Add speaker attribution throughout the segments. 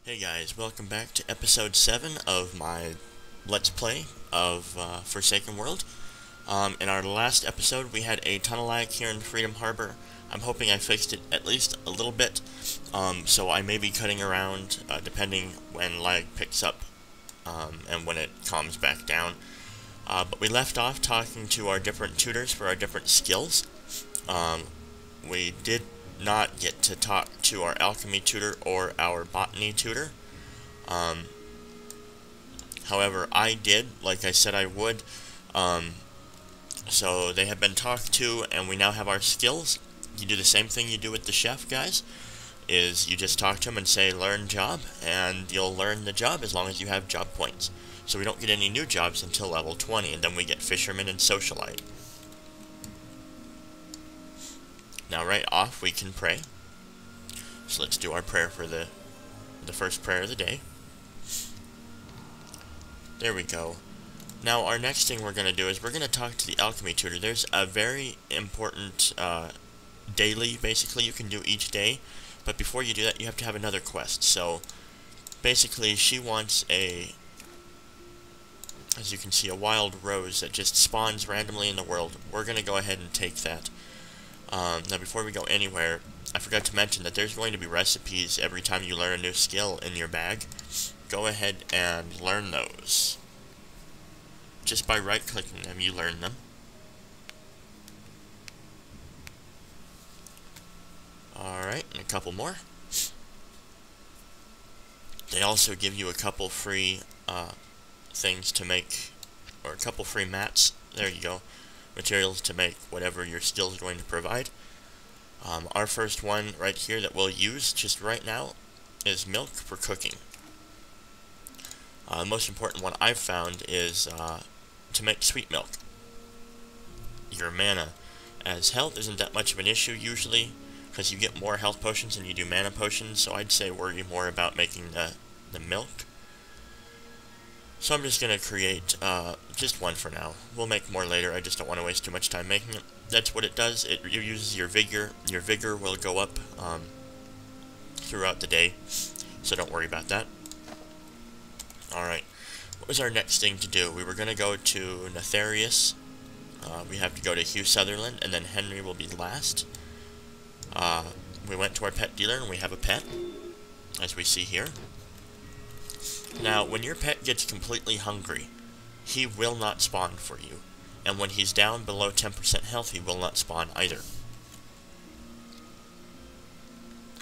Speaker 1: Hey guys, welcome back to episode 7 of my Let's Play of Forsaken World. In our last episode, we had a ton of lag here in Freedom Harbor. I'm hoping I fixed it at least a little bit, so I may be cutting around depending when lag picks up and when it calms back down. But we left off talking to our different tutors for our different skills. We did not get to talk to our alchemy tutor or our botany tutor. However, I did, like I said I would. So they have been talked to, and we now have our skills. You do the same thing you do with the chef, guys, is you just talk to him and say, learn job, and you'll learn the job as long as you have job points. So we don't get any new jobs until level 20, and then we get fisherman and socialite. Now right off we can pray. So let's do our prayer for the first prayer of the day. There we go. Now our next thing we're going to do is we're going to talk to the alchemy tutor. There's a very important daily, basically, you can do each day. But before you do that, you have to have another quest. So basically she wants a, as you can see, a wild rose that just spawns randomly in the world. We're going to go ahead and take that. Now before we go anywhere, I forgot to mention that there's going to be recipes every time you learn a new skill in your bag. Go ahead and learn those. Just by right-clicking them, you learn them. Alright, and a couple more. They also give you a couple free things to make, or a couple free mats. There you go. Materials to make whatever your skill is going to provide. Our first one right here that we'll use just right now is milk for cooking. The most important one I've found is to make sweet milk. Your mana, as health isn't that much of an issue usually, because you get more health potions than you do mana potions, so I'd say worry more about making the milk. So I'm just going to create just one for now. We'll make more later, I just don't want to waste too much time making it. That's what it does, it uses your vigor. Your vigor will go up throughout the day, so don't worry about that. Alright, what was our next thing to do? We were going to go to Nefarious. We have to go to Hugh Sutherland, and then Henry will be last. We went to our pet dealer, and we have a pet, as we see here. Now, when your pet gets completely hungry, he will not spawn for you. And when he's down below 10% health, he will not spawn either.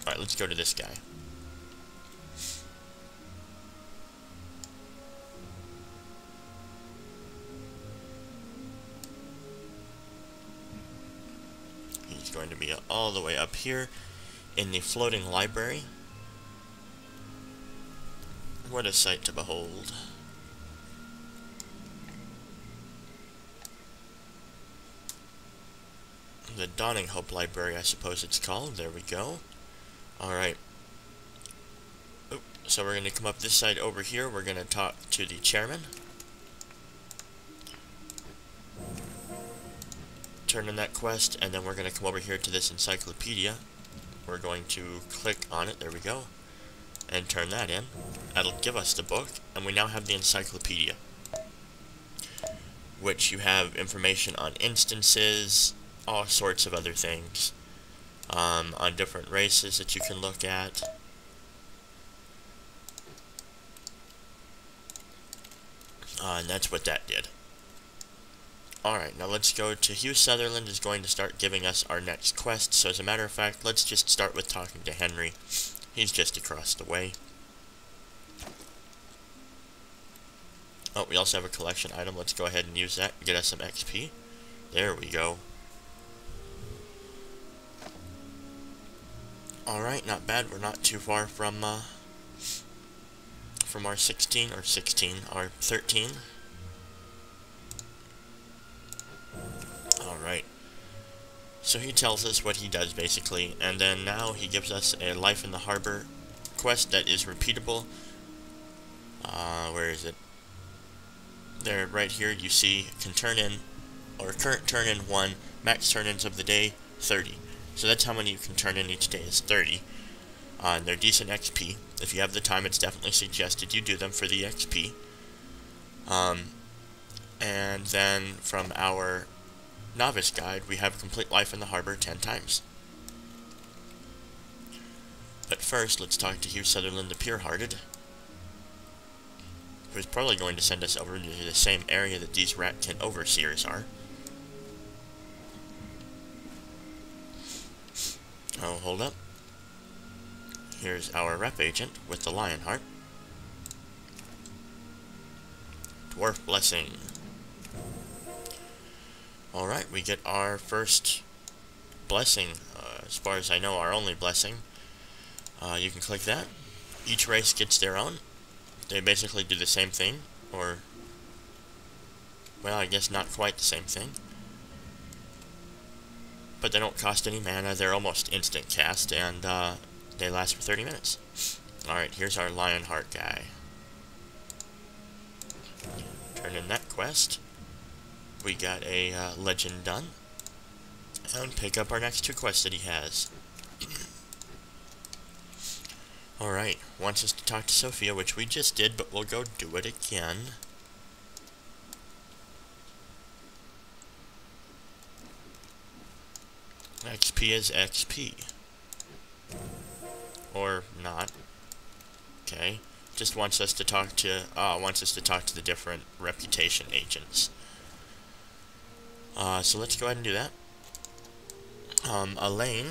Speaker 1: Alright, let's go to this guy. He's going to be all the way up here in the floating library. What a sight to behold. The Dawning Hope Library, I suppose it's called. There we go. Alright. So we're going to come up this side over here. We're going to talk to the chairman. Turn in that quest, and then we're going to come over here to this encyclopedia. We're going to click on it. There we go. And turn that in. That'll give us the book, and we now have the encyclopedia, which you have information on instances, all sorts of other things, on different races that you can look at. And that's what that did. Alright, now let's go to Hugh Sutherland is going to start giving us our next quest, so as a matter of fact, let's just start with talking to Henry. He's just across the way. Oh, we also have a collection item. Let's go ahead and use that and get us some XP. There we go. Alright, not bad. We're not too far from our 13. Alright. So he tells us what he does, basically, and then now he gives us a Life in the Harbor quest that is repeatable. Where is it? There, right here, you see, can turn in, or current turn in 1, max turn-ins of the day, 30. So that's how many you can turn in each day, is 30. And they're decent XP. If you have the time, it's definitely suggested you do them for the XP. And then from our novice guide, we have complete life in the harbor 10 times. But first, let's talk to Hugh Sutherland the Pure-Hearted, who's probably going to send us over to the same area that these Ratkin overseers are. Oh, hold up. Here's our rep agent with the Lionheart. Dwarf Blessing. Alright, we get our first blessing, as far as I know, our only blessing. You can click that. Each race gets their own. They basically do the same thing, or, well, I guess not quite the same thing. But they don't cost any mana, they're almost instant cast, and they last for 30 minutes. Alright, here's our Lionheart guy. Turn in that quest. We got a legend done. And pick up our next 2 quests that he has. Alright, wants us to talk to Sophia, which we just did, but we'll go do it again. XP is XP. Or not. Okay. Just wants us to talk to the different reputation agents. So let's go ahead and do that. Elaine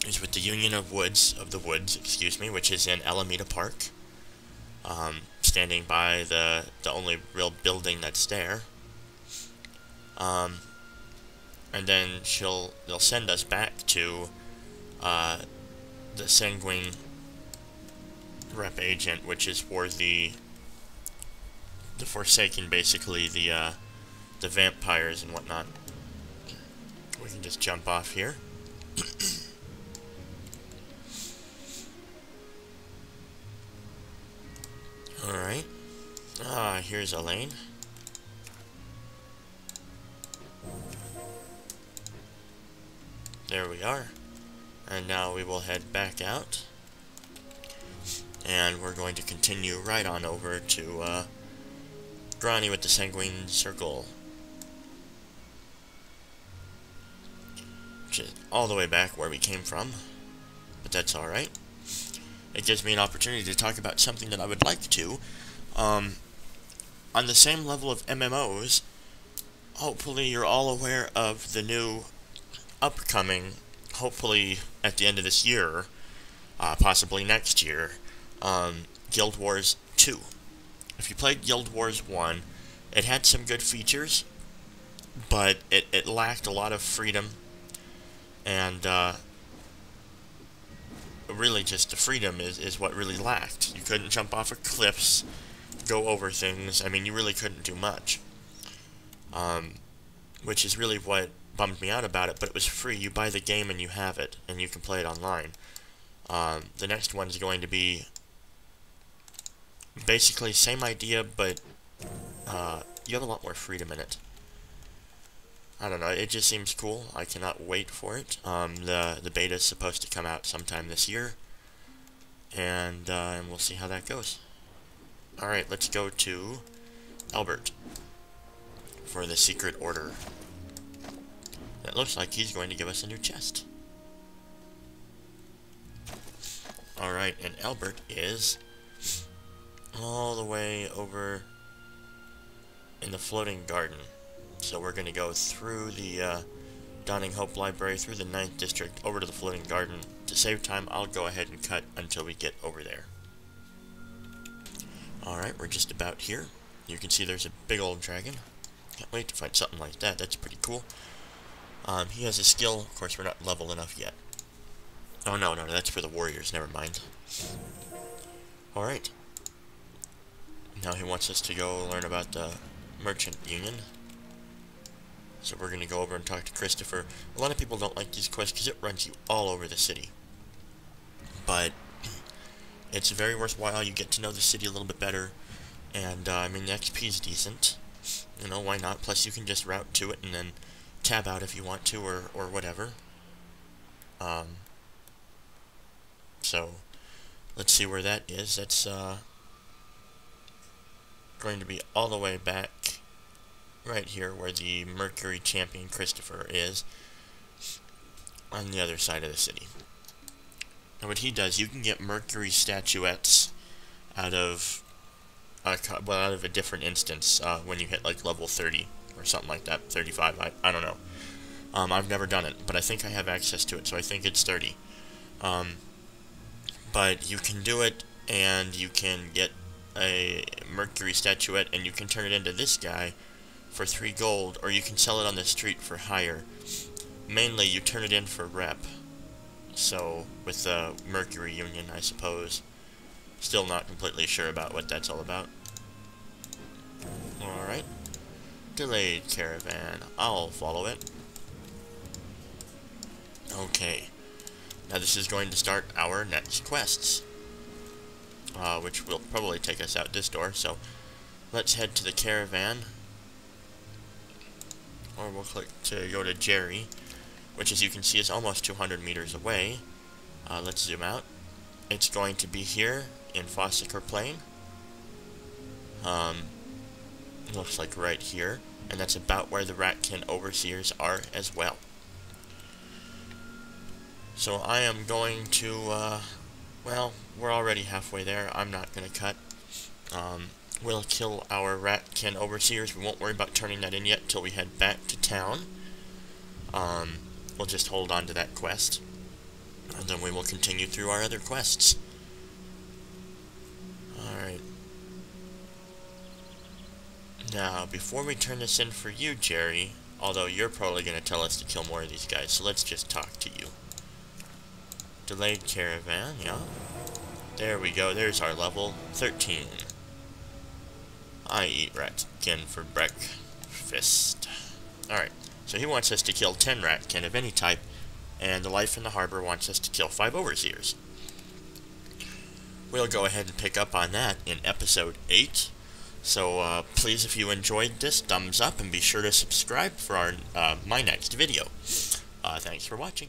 Speaker 1: is with the Union of the Woods, which is in Alameda Park. Standing by the only real building that's there. And then they'll send us back to the Sanguine rep agent, which is for the Forsaken, basically the vampires and whatnot. We can just jump off here. Alright. Here's Elaine. There we are. And now we will head back out. And we're going to continue right on over to Grani with the Sanguine Circle. Which is all the way back where we came from. But that's alright. It gives me an opportunity to talk about something that I would like to. On the same level of MMOs, hopefully you're all aware of the new upcoming, hopefully at the end of this year, possibly next year, Guild Wars 2. If you played Guild Wars 1, it had some good features, but it lacked a lot of freedom, and really just the freedom is what really lacked. You couldn't jump off of cliffs, go over things. I mean, you really couldn't do much. Which is really what bummed me out about it, but it was free. You buy the game and you have it, and you can play it online. The next one's going to be basically same idea, but you have a lot more freedom in it. I don't know, it just seems cool. I cannot wait for it. The beta is supposed to come out sometime this year, and we'll see how that goes. Alright, let's go to Albert for the Secret Order. It looks like he's going to give us a new chest. Alright, and Albert is all the way over in the Floating Garden. So we're going to go through the Dawning Hope Library, through the 9th District, over to the Floating Garden. To save time, I'll go ahead and cut until we get over there. Alright, we're just about here. You can see there's a big old dragon. Can't wait to find something like that. That's pretty cool. He has a skill. Of course, we're not level enough yet. Oh, no, that's for the warriors. Never mind. Alright. Now he wants us to go learn about the Merchant Union. So we're going to go over and talk to Christopher. A lot of people don't like these quests because it runs you all over the city. But it's very worthwhile. You get to know the city a little bit better. And, I mean, the XP is decent. You know, why not? Plus, you can just route to it and then tab out if you want to, or whatever. So, let's see where that is. That's going to be all the way back right here where the Mercury champion Christopher is, on the other side of the city. And what he does, you can get Mercury statuettes out of a different instance when you hit like level 30 or something like that, 35. I don't know. I've never done it, but I think I have access to it, so I think it's 30. But you can do it, and you can get a Mercury statuette, and you can turn it into this guy for 3 gold, or you can sell it on the street for higher. Mainly, you turn it in for rep. So, with the Mercury Union, I suppose. Still not completely sure about what that's all about. Alright. Delayed caravan. I'll follow it. Okay. Now this is going to start our next quests. Which will probably take us out this door, so let's head to the caravan. Or we'll click to go to Jerry, which as you can see is almost 200 meters away. Let's zoom out. It's going to be here in Fhraelaok Plain. Looks like right here, and that's about where the Ratkin Overseers are as well. So I am going to, well, we're already halfway there. I'm not going to cut. We'll kill our Ratkin Overseers. We won't worry about turning that in yet until we head back to town. We'll just hold on to that quest, and then we will continue through our other quests. Alright. Now, before we turn this in for you, Jerry, although you're probably going to tell us to kill more of these guys, so let's just talk to you. Delayed caravan, yeah. There we go, there's our level 13. I eat ratkin for breakfast. Alright, so he wants us to kill 10 ratkin of any type, and the Life in the Harbor wants us to kill 5 overseers. We'll go ahead and pick up on that in episode 8. So please, if you enjoyed this, thumbs up, and be sure to subscribe for our my next video. Thanks for watching.